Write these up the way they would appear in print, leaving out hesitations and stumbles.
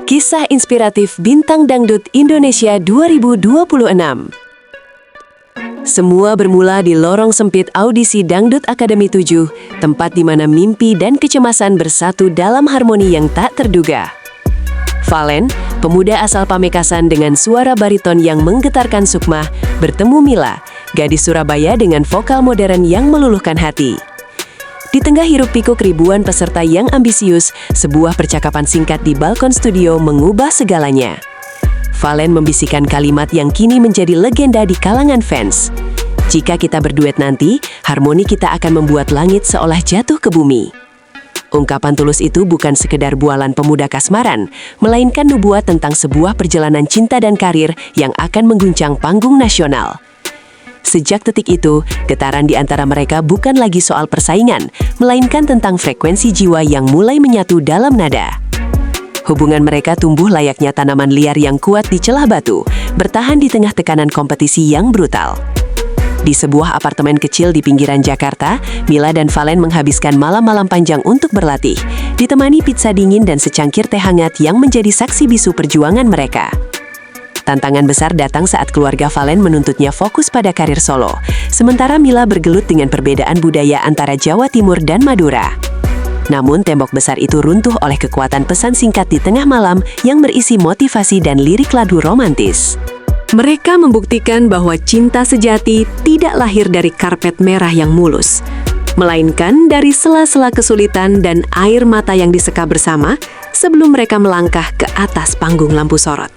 Kisah inspiratif Bintang Dangdut Indonesia 2026. Semua bermula di lorong sempit audisi Dangdut Akademi 7, tempat di mana mimpi dan kecemasan bersatu dalam harmoni yang tak terduga. Valen, pemuda asal Pamekasan dengan suara bariton yang menggetarkan sukma, bertemu Mila, gadis Surabaya dengan vokal modern yang meluluhkan hati. Di tengah hiruk-pikuk ribuan peserta yang ambisius, sebuah percakapan singkat di balkon studio mengubah segalanya. Valen membisikkan kalimat yang kini menjadi legenda di kalangan fans. Jika kita berduet nanti, harmoni kita akan membuat langit seolah jatuh ke bumi. Ungkapan tulus itu bukan sekedar bualan pemuda kasmaran, melainkan nubuat tentang sebuah perjalanan cinta dan karir yang akan mengguncang panggung nasional. Sejak detik itu, getaran di antara mereka bukan lagi soal persaingan, melainkan tentang frekuensi jiwa yang mulai menyatu dalam nada. Hubungan mereka tumbuh layaknya tanaman liar yang kuat di celah batu, bertahan di tengah tekanan kompetisi yang brutal. Di sebuah apartemen kecil di pinggiran Jakarta, Mila dan Valen menghabiskan malam-malam panjang untuk berlatih, ditemani pizza dingin dan secangkir teh hangat yang menjadi saksi bisu perjuangan mereka. Tantangan besar datang saat keluarga Valen menuntutnya fokus pada karir solo, sementara Mila bergelut dengan perbedaan budaya antara Jawa Timur dan Madura. Namun tembok besar itu runtuh oleh kekuatan pesan singkat di tengah malam yang berisi motivasi dan lirik lagu romantis. Mereka membuktikan bahwa cinta sejati tidak lahir dari karpet merah yang mulus, melainkan dari sela-sela kesulitan dan air mata yang diseka bersama sebelum mereka melangkah ke atas panggung lampu sorot.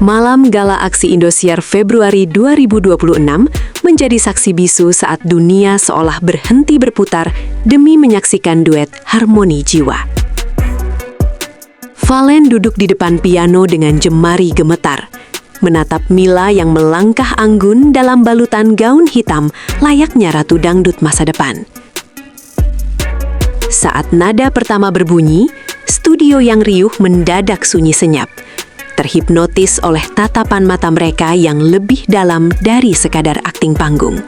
Malam Gala Aksi Indosiar Februari 2026 menjadi saksi bisu saat dunia seolah berhenti berputar demi menyaksikan duet harmoni jiwa. Valen duduk di depan piano dengan jemari gemetar, menatap Mila yang melangkah anggun dalam balutan gaun hitam layaknya ratu dangdut masa depan. Saat nada pertama berbunyi, studio yang riuh mendadak sunyi senyap, terhipnotis oleh tatapan mata mereka yang lebih dalam dari sekadar akting panggung.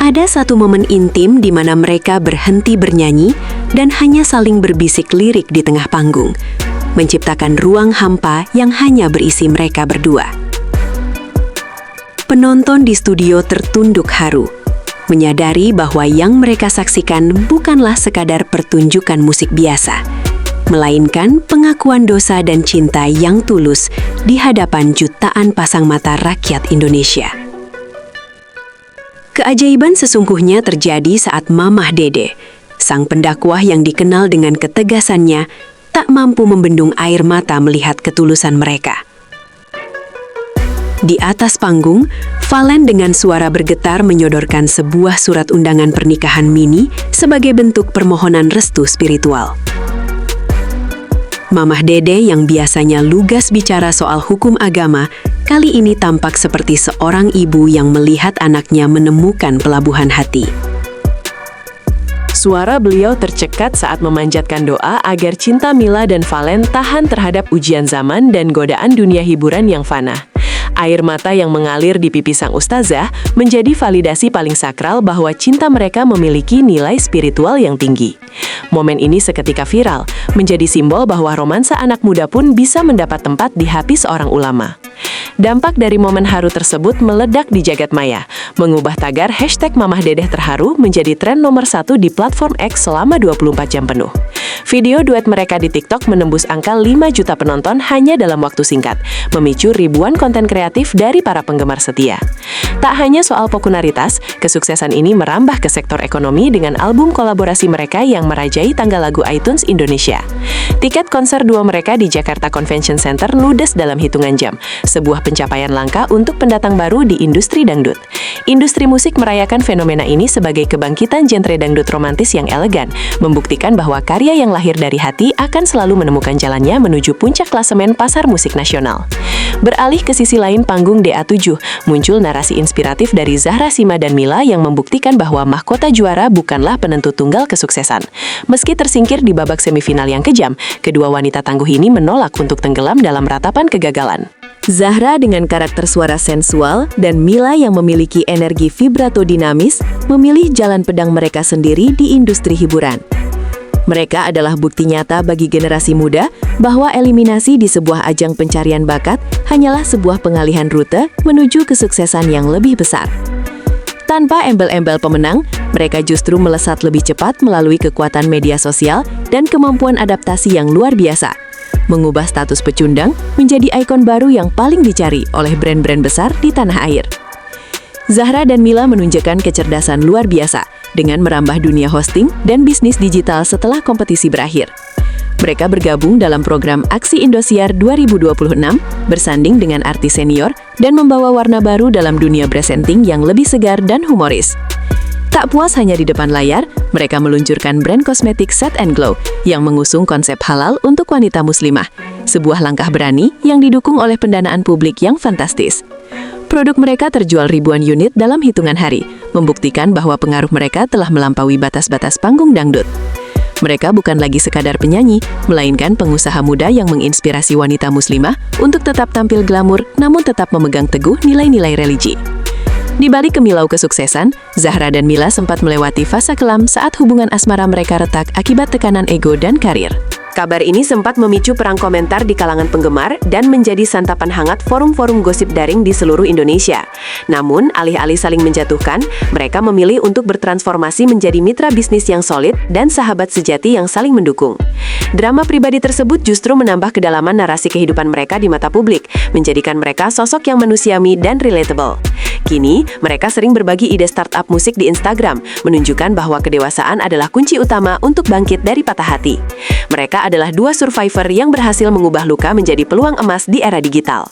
Ada satu momen intim di mana mereka berhenti bernyanyi dan hanya saling berbisik lirik di tengah panggung, menciptakan ruang hampa yang hanya berisi mereka berdua. Penonton di studio tertunduk haru, menyadari bahwa yang mereka saksikan bukanlah sekadar pertunjukan musik biasa, melainkan pengakuan dosa dan cinta yang tulus di hadapan jutaan pasang mata rakyat Indonesia. Keajaiban sesungguhnya terjadi saat Mamah Dede, sang pendakwah yang dikenal dengan ketegasannya, tak mampu membendung air mata melihat ketulusan mereka. Di atas panggung, Valen dengan suara bergetar menyodorkan sebuah surat undangan pernikahan mini sebagai bentuk permohonan restu spiritual. Mamah Dede yang biasanya lugas bicara soal hukum agama, kali ini tampak seperti seorang ibu yang melihat anaknya menemukan pelabuhan hati. Suara beliau tercekat saat memanjatkan doa agar cinta Mila dan Valen tahan terhadap ujian zaman dan godaan dunia hiburan yang fana. Air mata yang mengalir di pipi sang ustazah menjadi validasi paling sakral bahwa cinta mereka memiliki nilai spiritual yang tinggi. Momen ini seketika viral, menjadi simbol bahwa romansa anak muda pun bisa mendapat tempat di hati seorang ulama. Dampak dari momen haru tersebut meledak di jagat maya, mengubah tagar #Mamah Dedeh terharu menjadi tren nomor 1 di platform X selama 24 jam penuh. Video duet mereka di TikTok menembus angka 5 juta penonton hanya dalam waktu singkat, memicu ribuan konten kreatif dari para penggemar setia. Tak hanya soal popularitas, kesuksesan ini merambah ke sektor ekonomi dengan album kolaborasi mereka yang merajai tangga lagu iTunes Indonesia. Tiket konser duo mereka di Jakarta Convention Center ludes dalam hitungan jam, sebuah pencapaian langka untuk pendatang baru di industri dangdut. Industri musik merayakan fenomena ini sebagai kebangkitan genre dangdut romantis yang elegan, membuktikan bahwa karya yang lahir dari hati akan selalu menemukan jalannya menuju puncak klasemen pasar musik nasional. Beralih ke sisi lain panggung DA7, muncul narasi inspiratif dari Zahra Sima dan Mila yang membuktikan bahwa mahkota juara bukanlah penentu tunggal kesuksesan. Meski tersingkir di babak semifinal yang kejam, kedua wanita tangguh ini menolak untuk tenggelam dalam ratapan kegagalan. Zahra dengan karakter suara sensual dan Mila yang memiliki energi vibrato dinamis memilih jalan pedang mereka sendiri di industri hiburan. Mereka adalah bukti nyata bagi generasi muda bahwa eliminasi di sebuah ajang pencarian bakat hanyalah sebuah pengalihan rute menuju kesuksesan yang lebih besar. Tanpa embel-embel pemenang, mereka justru melesat lebih cepat melalui kekuatan media sosial dan kemampuan adaptasi yang luar biasa, mengubah status pecundang menjadi ikon baru yang paling dicari oleh brand-brand besar di tanah air. Zahra dan Mila menunjukkan kecerdasan luar biasa dengan merambah dunia hosting dan bisnis digital setelah kompetisi berakhir. Mereka bergabung dalam program Aksi Indosiar 2026, bersanding dengan artis senior, dan membawa warna baru dalam dunia presenting yang lebih segar dan humoris. Tak puas hanya di depan layar, mereka meluncurkan brand kosmetik Set and Glow yang mengusung konsep halal untuk wanita muslimah, sebuah langkah berani yang didukung oleh pendanaan publik yang fantastis. Produk mereka terjual ribuan unit dalam hitungan hari, membuktikan bahwa pengaruh mereka telah melampaui batas-batas panggung dangdut. Mereka bukan lagi sekadar penyanyi, melainkan pengusaha muda yang menginspirasi wanita muslimah untuk tetap tampil glamur namun tetap memegang teguh nilai-nilai religi. Di balik kemilau kesuksesan, Zahra dan Mila sempat melewati fase kelam saat hubungan asmara mereka retak akibat tekanan ego dan karir. Kabar ini sempat memicu perang komentar di kalangan penggemar dan menjadi santapan hangat forum-forum gosip daring di seluruh Indonesia. Namun, alih-alih saling menjatuhkan, mereka memilih untuk bertransformasi menjadi mitra bisnis yang solid dan sahabat sejati yang saling mendukung. Drama pribadi tersebut justru menambah kedalaman narasi kehidupan mereka di mata publik, menjadikan mereka sosok yang manusiawi dan relatable. Kini, mereka sering berbagi ide startup musik di Instagram, menunjukkan bahwa kedewasaan adalah kunci utama untuk bangkit dari patah hati. Mereka adalah dua survivor yang berhasil mengubah luka menjadi peluang emas di era digital.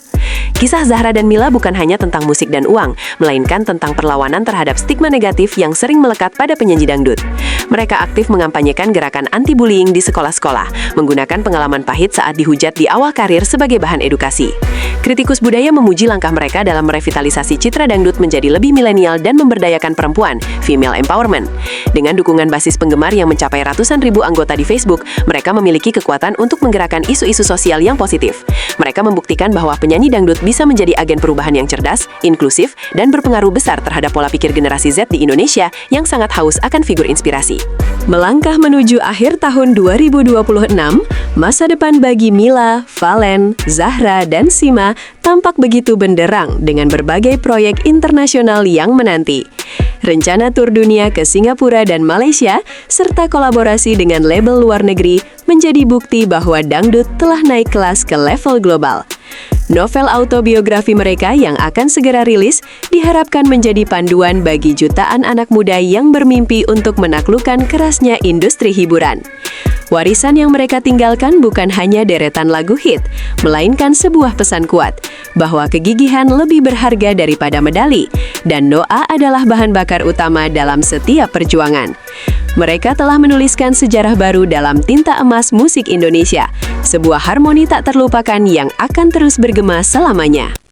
Kisah Zahra dan Mila bukan hanya tentang musik dan uang, melainkan tentang perlawanan terhadap stigma negatif yang sering melekat pada penyanyi dangdut. Mereka aktif mengampanyekan gerakan anti-bullying di sekolah-sekolah, menggunakan pengalaman pahit saat dihujat di awal karir sebagai bahan edukasi. Kritikus budaya memuji langkah mereka dalam merevitalisasi citra dangdut menjadi lebih milenial dan memberdayakan perempuan, female empowerment. Dengan dukungan basis penggemar yang mencapai ratusan ribu anggota di Facebook, mereka memiliki kekuatan untuk menggerakkan isu-isu sosial yang positif. Mereka membuktikan bahwa penyanyi dangdut bisa menjadi agen perubahan yang cerdas, inklusif, dan berpengaruh besar terhadap pola pikir generasi Z di Indonesia yang sangat haus akan figur inspirasi. Melangkah menuju akhir tahun 2026, masa depan bagi Mila, Valen, Zahra, dan Sima tampak begitu benderang dengan berbagai proyek internasional yang menanti. Rencana tur dunia ke Singapura dan Malaysia, serta kolaborasi dengan label luar negeri, menjadi bukti bahwa dangdut telah naik kelas ke level global. Novel autobiografi mereka yang akan segera rilis diharapkan menjadi panduan bagi jutaan anak muda yang bermimpi untuk menaklukkan kerasnya industri hiburan. Warisan yang mereka tinggalkan bukan hanya deretan lagu hit, melainkan sebuah pesan kuat bahwa kegigihan lebih berharga daripada medali, dan doa adalah bahan bakar utama dalam setiap perjuangan. Mereka telah menuliskan sejarah baru dalam tinta emas musik Indonesia, sebuah harmoni tak terlupakan yang akan terus bergema selamanya.